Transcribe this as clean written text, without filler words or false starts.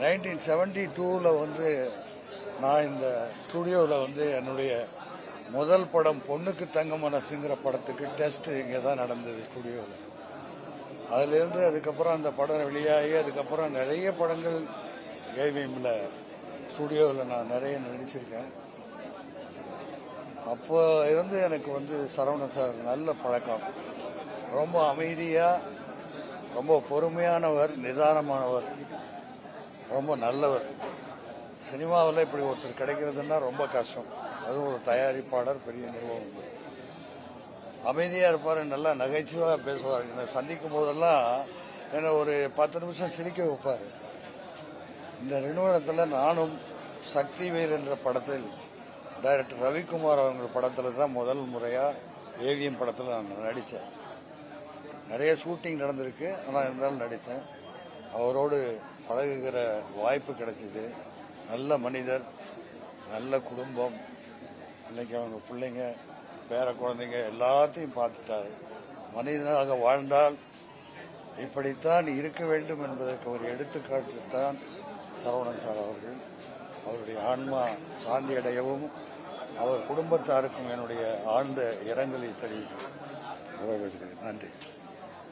1972 வந்து நான் இந்த ஸ்டுடியோவில் வந்து என்னுடைய முதல் படம் பொண்ணுக்கு தங்க மனசுங்கிற படத்துக்கு டெஸ்ட் இங்கே தான் நடந்தது ஸ்டுடியோவில். அதுலேருந்து அதுக்கப்புறம் அந்த படம் வெளியாகி அதுக்கப்புறம் நிறைய படங்கள் ஏவிஎம்ல ஸ்டுடியோவில் நான் நிறைய நடிச்சிருக்கேன். அப்போ இருந்து எனக்கு வந்து சரவணன் சார் நல்ல பழக்கம். ரொம்ப அமைதியாக, ரொம்ப பொறுமையானவர், நிதானமானவர், ரொம்ப நல்லவர். சினிமாவில் இப்படி ஒருத்தர் கிடைக்கிறதுன்னா ரொம்ப கஷ்டம். அதுவும் ஒரு தயாரிப்பாளர், பெரிய நிறுவனம். அமைதியாக இருப்பார், நல்லா நகைச்சுவாக பேசுவார். என்னை சந்திக்கும் போதெல்லாம் என்னை ஒரு 10 நிமிஷம் சிரிக்க வைப்பார். இந்த நிறுவனத்தில் நானும் சக்தி வேல் என்ற படத்தில் டைரக்டர் ரவிக்குமார் அவங்க படத்தில் தான் முதல் முறையாக ஏவிஎம் படத்தில் நான் நடித்தேன். நிறைய ஷூட்டிங் நடந்திருக்கு, ஆனால் இருந்தாலும் நடித்தேன். அவரோடு பழகுகிற வாய்ப்பு கிடைச்சிது. நல்ல மனிதர், நல்ல குடும்பம். இன்னைக்கு அவங்க பிள்ளைங்க, பேர குழந்தைங்க எல்லாத்தையும் பார்த்துட்டாரு. மனிதனாக வாழ்ந்தால் இப்படித்தான் இருக்க வேண்டும் என்பதற்கு ஒரு எடுத்துக்காட்டு தான் சரவணன் சார் அவர்கள். அவருடைய ஆன்மா சாந்தி அடையவும் அவர் குடும்பத்தாருக்கும் என்னுடைய ஆழ்ந்த இரங்கலை தெரிவித்து வரவேற்கிறேன். நன்றி.